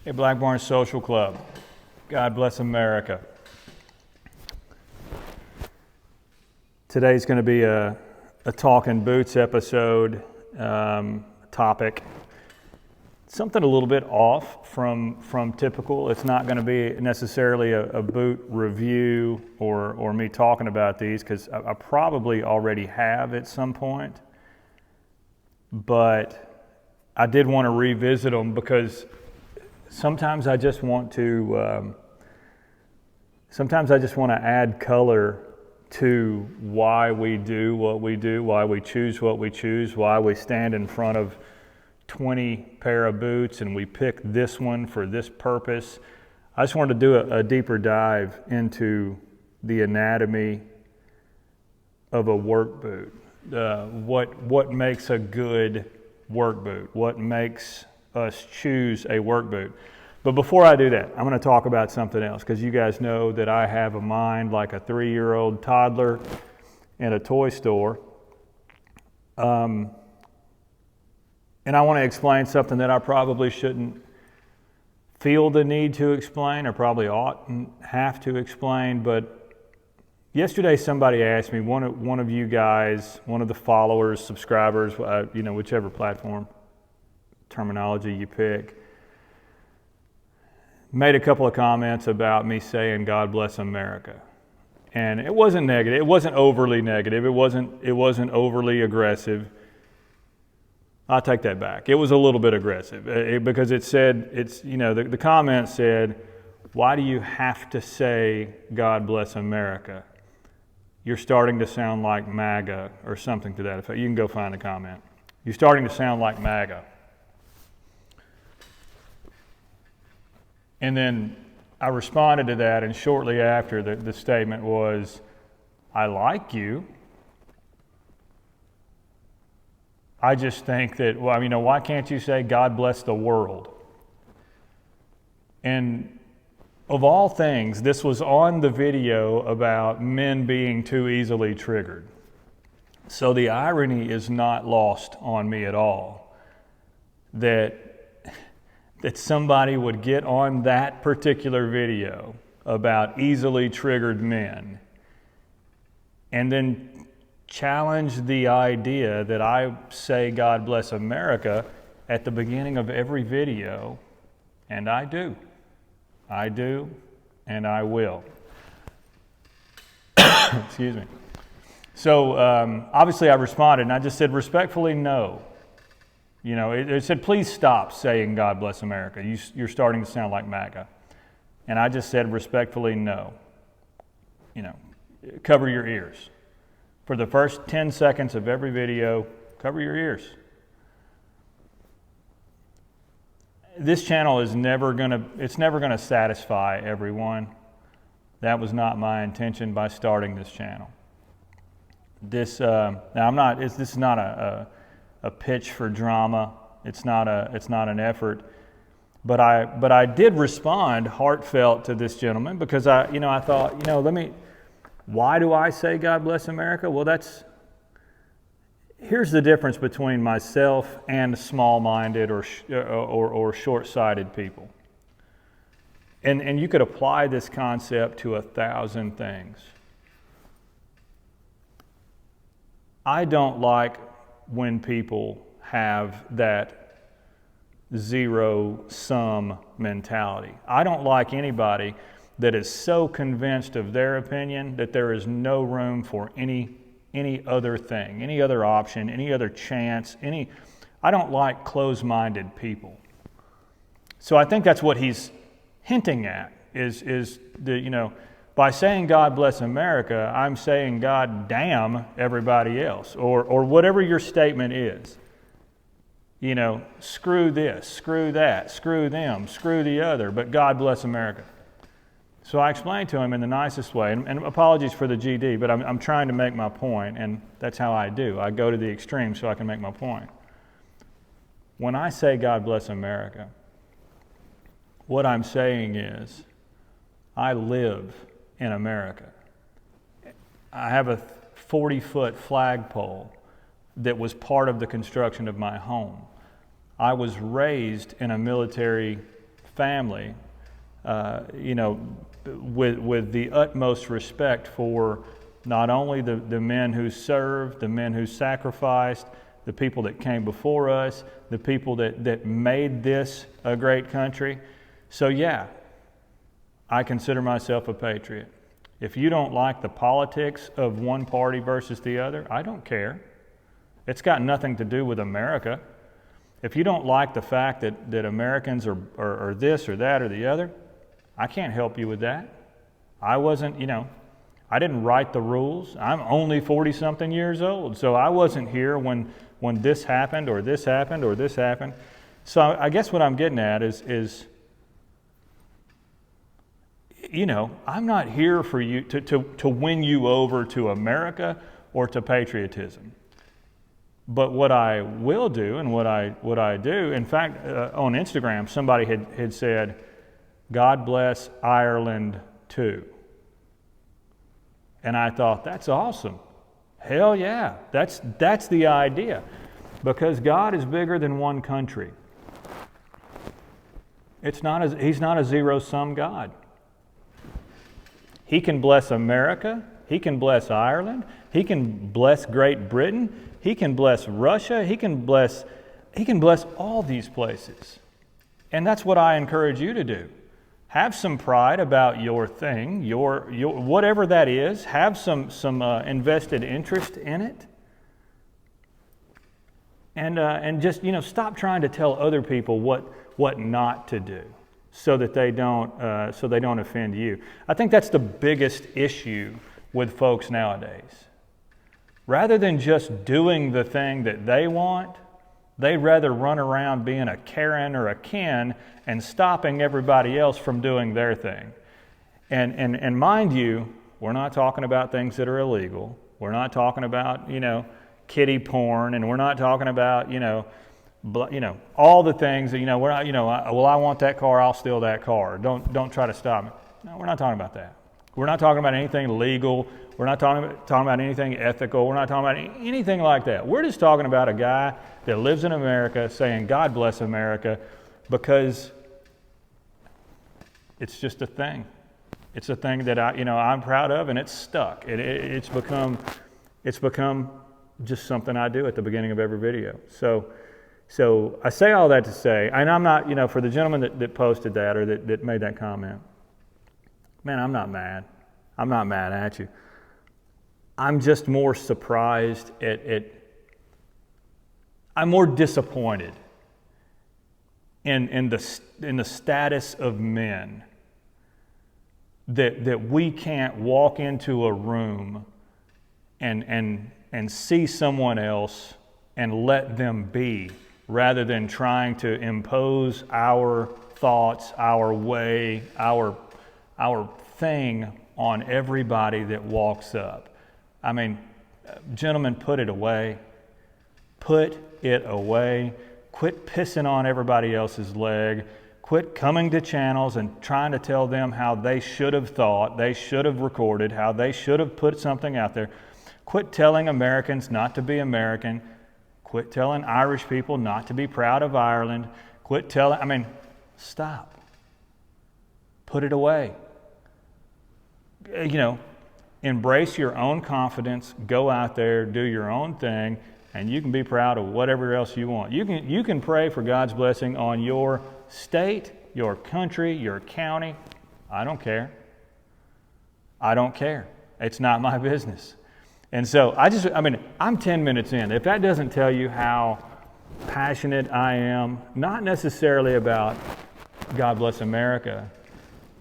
Hey, Blackburn Social Club. God bless America. Today's going to be a Talking Boots episode topic. Something a little bit off from typical. It's not going to be necessarily a boot review or me talking about these, because I probably already have at some point. But I did want to revisit them because sometimes I just want to add color to why we do what we do, why we choose what we choose, why we stand in front of 20 pair of boots and we pick this one for this purpose. I just wanted to do a deeper dive into the anatomy of a work boot. What makes a good work boot? What makes us choose a work boot? But before I do that, I'm going to talk about something else, because you guys know that I have a mind like a 3-year-old toddler in a toy store. And I want to explain something that I probably shouldn't feel the need to explain, or probably oughtn't have to explain. But yesterday somebody asked me, one of you guys, one of the followers, subscribers, whichever platform terminology you pick, made a couple of comments about me saying God bless America. And it wasn't negative. It wasn't overly negative. It wasn't overly aggressive. I'll take that back. It was a little bit aggressive because the comment said, "Why do you have to say God bless America? You're starting to sound like MAGA," or something to that effect. You can go find the comment. "You're starting to sound like MAGA." And then I responded to that, and shortly after, the statement was, "I like you. I just think that, why can't you say God bless the world?" And of all things, this was on the video about men being too easily triggered. So the irony is not lost on me at all that somebody would get on that particular video about easily triggered men and then challenge the idea that I say God bless America at the beginning of every video, and I do, and I will. Excuse me. So obviously I responded, and I just said respectfully, no. It said, "Please stop saying God bless America. You're starting to sound like MAGA." And I just said respectfully, no. Cover your ears. For the first 10 seconds of every video, cover your ears. This channel is never gonna satisfy everyone. That was not my intention by starting this channel. This is not a pitch for drama. It's not an effort. But I did respond heartfelt to this gentleman, because I thought, why do I say God bless America? Well, here's the difference between myself and small-minded or short-sighted people. And you could apply this concept to 1,000 things. I don't like when people have that zero-sum mentality. I don't like anybody that is so convinced of their opinion that there is no room for any other thing, any other option, any other chance. I don't like closed-minded people. So I think that's what he's hinting at is by saying God bless America, I'm saying God damn everybody else, or whatever your statement is. Screw this, screw that, screw them, screw the other, but God bless America. So I explained to him in the nicest way, and apologies for the GD, but I'm trying to make my point, and that's how I do. I go to the extreme so I can make my point. When I say God bless America, what I'm saying is I live in America. I have a 40-foot flagpole that was part of the construction of my home. I was raised in a military family, with the utmost respect for not only the men who served, the men who sacrificed, the people that came before us, the people that made this a great country. So yeah, I consider myself a patriot. If you don't like the politics of one party versus the other, I don't care. It's got nothing to do with America. If you don't like the fact that Americans are this or that or the other, I can't help you with that. I wasn't, I didn't write the rules. I'm only 40-something years old, so I wasn't here when this happened or this happened or this happened. So I guess what I'm getting at is I'm not here for you to win you over to America or to patriotism. But what I will do and what I do, in fact, on Instagram, somebody had said, "God bless Ireland too." And I thought, that's awesome. Hell yeah, that's the idea. Because God is bigger than one country. He's not a zero-sum God. He can bless America. He can bless Ireland. He can bless Great Britain. He can bless Russia. He can bless all these places. And that's what I encourage you to do. Have some pride about your thing, your whatever that is. Have some invested interest in it. And just stop trying to tell other people what not to do, so that they don't offend you. I think that's the biggest issue with folks nowadays. Rather than just doing the thing that they want, they'd rather run around being a Karen or a Ken and stopping everybody else from doing their thing. And mind you, we're not talking about things that are illegal. We're not talking about kiddie porn, and we're not talking about all the things that I want that car, I'll steal that car. Don't try to stop me. No, we're not talking about that. We're not talking about anything legal. We're not talking about anything ethical. We're not talking about anything like that. We're just talking about a guy that lives in America saying, "God bless America," because it's just a thing. It's a thing that I'm proud of, and it's stuck. It's become just something I do at the beginning of every video. So I say all that to say, and I'm not, for the gentleman that posted that or that made that comment, man, I'm not mad. I'm not mad at you. I'm just more surprised I'm more disappointed in the status of men that we can't walk into a room and see someone else and let them be, rather than trying to impose our thoughts, our way, our thing on everybody that walks up. I mean, gentlemen, put it away. Put it away. Quit pissing on everybody else's leg. Quit coming to channels and trying to tell them how they should have thought, they should have recorded, how they should have put something out there. Quit telling Americans not to be American. Quit telling Irish people not to be proud of Ireland. Stop. Put it away. Embrace your own confidence. Go out there, do your own thing, and you can be proud of whatever else you want. You can pray for God's blessing on your state, your country, your county. I don't care. I don't care. It's not my business. And so I'm 10 minutes in. If that doesn't tell you how passionate I am, not necessarily about God bless America,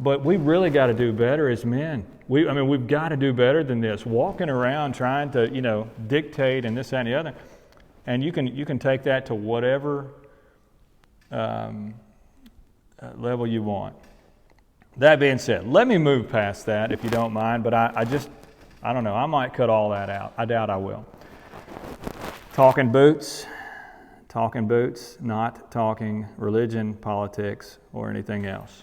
but we really got to do better as men. We've got to do better than this. Walking around trying to, dictate and this, that, and the other. And you can take that to whatever level you want. That being said, let me move past that if you don't mind, but I don't know, I might cut all that out. I doubt I will. Talking boots, not talking religion, politics, or anything else.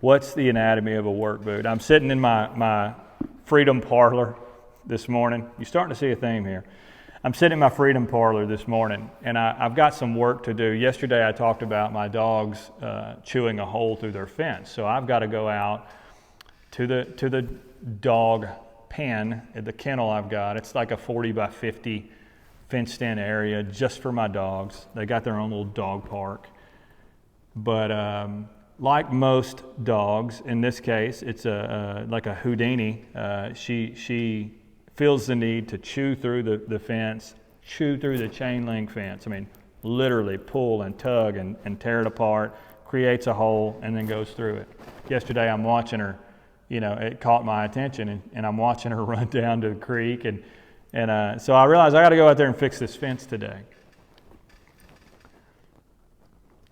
What's the anatomy of a work boot? I'm sitting in my Freedom Parlor this morning. You're starting to see a theme here. I'm sitting in my Freedom Parlor this morning, and I've got some work to do. Yesterday I talked about my dogs chewing a hole through their fence, so I've got to go out to the dog pen at the kennel I've got. It's like a 40 by 50 fenced-in area just for my dogs. They got their own little dog park, but like most dogs, in this case, it's like a Houdini. She feels the need to chew through the fence, chew through the chain link fence. I mean, literally pull and tug and tear it apart, creates a hole, and then goes through it. Yesterday I'm watching her, it caught my attention, and I'm watching her run down to the creek, and so I realized I got to go out there and fix this fence today.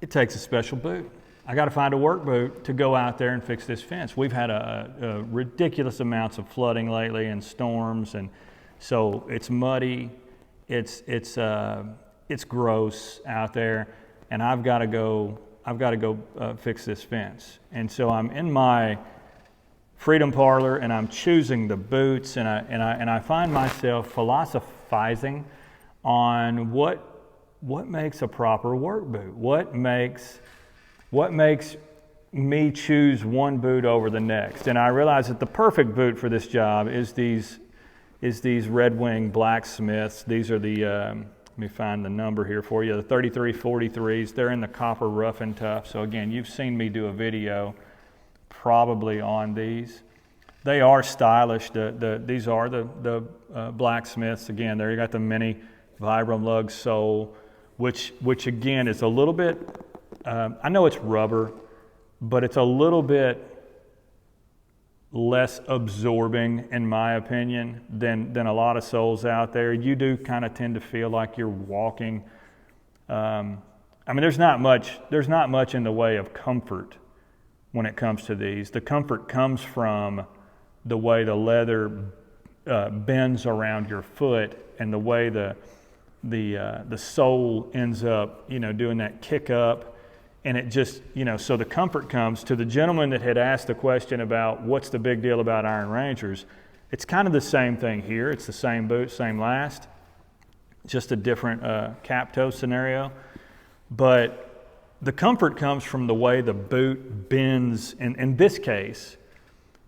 It takes a special boot. I got to find a work boot to go out there and fix this fence. We've had a ridiculous amounts of flooding lately and storms, and so it's muddy, it's gross out there, and I've got to go fix this fence. And so I'm in my Freedom Parlor, and I'm choosing the boots, and I find myself philosophizing on what makes a proper work boot. What makes me choose one boot over the next? And I realize that the perfect boot for this job is these Red Wing Blacksmiths. These are the, let me find the number here for you, the 3343s. They're in the copper rough and tough. So again, you've seen me do a video probably on these. They are stylish. These are the Blacksmiths. Again, there you got the mini Vibram lug sole, which again is a little bit, I know it's rubber, but it's a little bit less absorbing, in my opinion, than a lot of soles out there. You do kind of tend to feel like you're walking. There's not much in the way of comfort when it comes to these. The comfort comes from the way the leather bends around your foot, and the way the sole ends up, doing that kick up. And it just, so the comfort comes. To the gentleman that had asked the question about what's the big deal about Iron Rangers, it's kind of the same thing here. It's the same boot, same last, just a different cap toe scenario. But the comfort comes from the way the boot bends. In this case,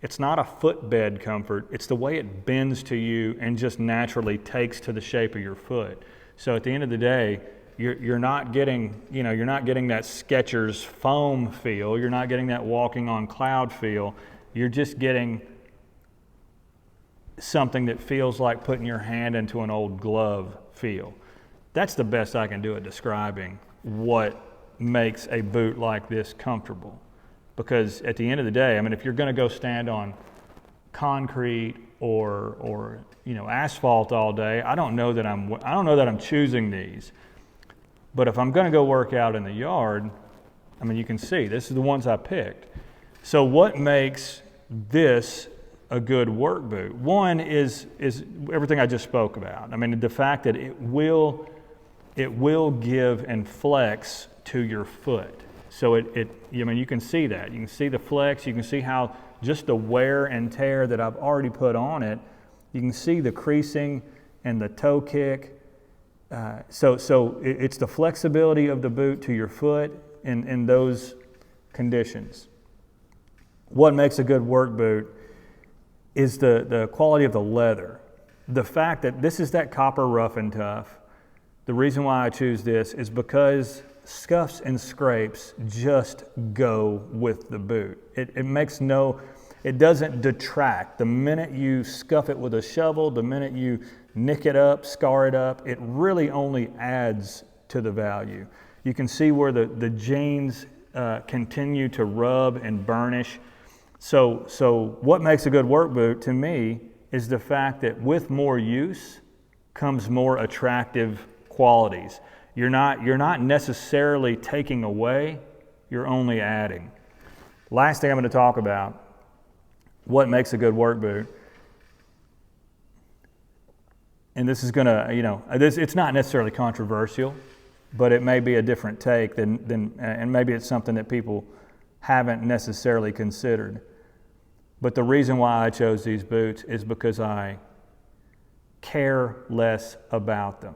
it's not a footbed comfort. It's the way it bends to you and just naturally takes to the shape of your foot. So at the end of the day, you're not getting that Skechers foam feel. You're not getting that walking on cloud feel. You're just getting something that feels like putting your hand into an old glove feel. That's the best I can do at describing what makes a boot like this comfortable. Because at the end of the day, if you're going to go stand on concrete or asphalt all day, I don't know that I'm choosing these. But if I'm going to go work out in the yard, you can see this is the ones I picked. So what makes this a good work boot? One is everything I just spoke about. The fact that it will give and flex to your foot. So you can see that. You can see the flex. You can see how just the wear and tear that I've already put on it. You can see the creasing and the toe kick. So it's the flexibility of the boot to your foot in those conditions. What makes a good work boot is the quality of the leather. The fact that this is that copper rough and tough. The reason why I choose this is because scuffs and scrapes just go with the boot. It doesn't detract. The minute you scuff it with a shovel, the minute you nick it up, scar it up, it really only adds to the value. You can see where the jeans continue to rub and burnish. So what makes a good work boot to me is the fact that with more use comes more attractive qualities. You're not necessarily taking away, you're only adding. Last thing I'm going to talk about, what makes a good work boot. And this is going to, it's not necessarily controversial, but it may be a different take and maybe it's something that people haven't necessarily considered. But the reason why I chose these boots is because I care less about them.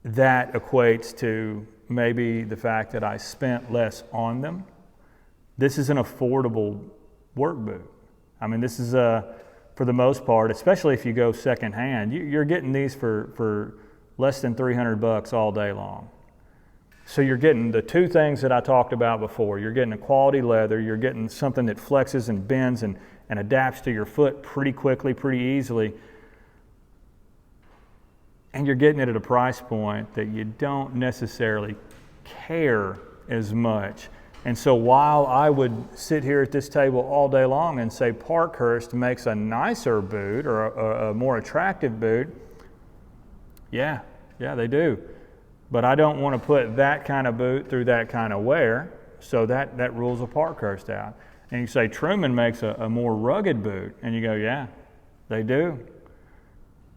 That equates to maybe the fact that I spent less on them. This is an affordable work boot. I mean, this is for the most part, especially if you go secondhand, you're getting these for less than $300 all day long. So you're getting the two things that I talked about before. You're getting a quality leather, you're getting something that flexes and bends and adapts to your foot pretty quickly, pretty easily. And you're getting it at a price point that you don't necessarily care as much. And so while I would sit here at this table all day long and say Parkhurst makes a nicer boot or a more attractive boot, yeah, they do. But I don't want to put that kind of boot through that kind of wear, so that rules a Parkhurst out. And you say Truman makes a more rugged boot, and you go, yeah, they do.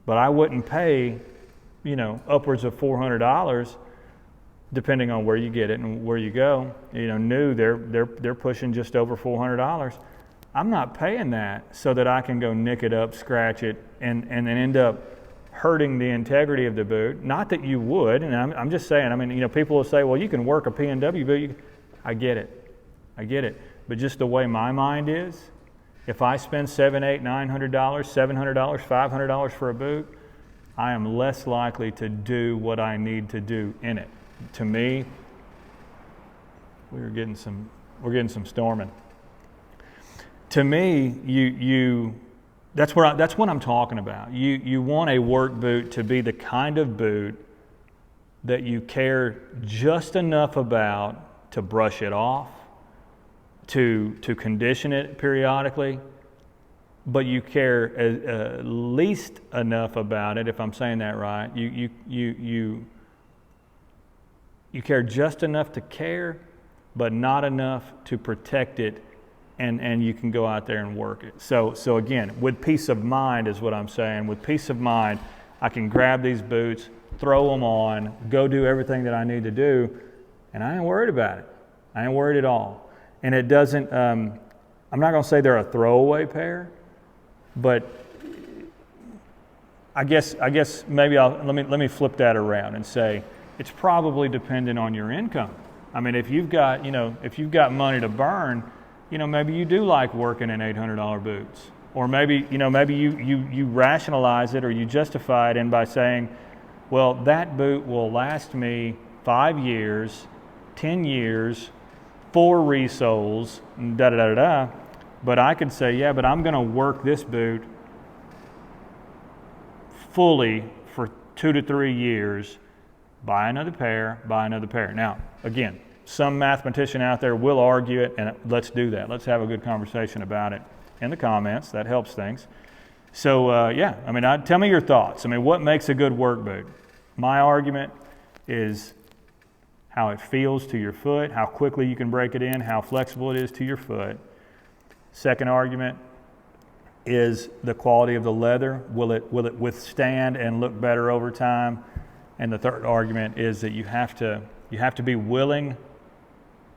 But I wouldn't pay, upwards of $400, depending on where you get it and where you go. New, they're pushing just over $400. I'm not paying that so that I can go nick it up, scratch it, and then end up hurting the integrity of the boot. Not that you would, and I'm just saying, people will say, well, you can work a P&W boot. I get it. But just the way my mind is, if I spend $700, $800, $900, $700, $500 for a boot, I am less likely to do what I need to do in it. To me, we're getting some storming. To me, that's what I'm talking about. You want a work boot to be the kind of boot that you care just enough about to brush it off, to condition it periodically, but you care at least enough about it, if I'm saying that right. You care just enough to care, but not enough to protect it, and you can go out there and work it. So again, with peace of mind is what I'm saying. With peace of mind, I can grab these boots, throw them on, go do everything that I need to do, and I ain't worried about it. I ain't worried at all. And it doesn't, I'm not going to say they're a throwaway pair, but I guess maybe let me flip that around and say it's probably dependent on your income. I mean, if you've got money to burn, maybe you do like working in $800 boots, or maybe you rationalize it or you justify it in by saying, well, that boot will last me 5 years, 10 years, 4 resoles, but I could say, yeah, but I'm going to work this boot fully for 2 to 3 years, buy another pair. Now, again, some mathematician out there will argue it, and let's do that. Let's have a good conversation about it in the comments. That helps things. So, tell me your thoughts. What makes a good work boot? My argument is how it feels to your foot, how quickly you can break it in, how flexible it is to your foot. Second argument is the quality of the leather. Will it withstand and look better over time? And the third argument is that you have to be willing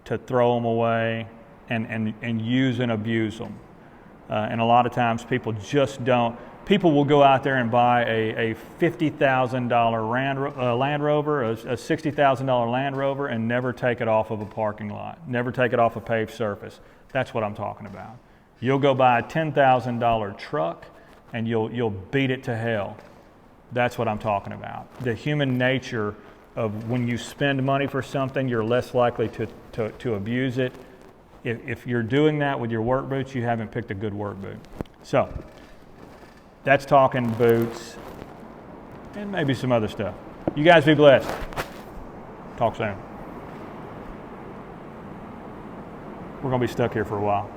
to throw them away and use and abuse them. And a lot of times people just don't. People will go out there and buy a $50,000 Land Rover, a $60,000 Land Rover, and never take it off of a parking lot, never take it off a paved surface. That's what I'm talking about. You'll go buy a $10,000 truck and you'll beat it to hell. That's what I'm talking about. The human nature of when you spend money for something, you're less likely to abuse it. If you're doing that with your work boots, you haven't picked a good work boot. So, that's talking boots and maybe some other stuff. You guys be blessed. Talk soon. We're going to be stuck here for a while.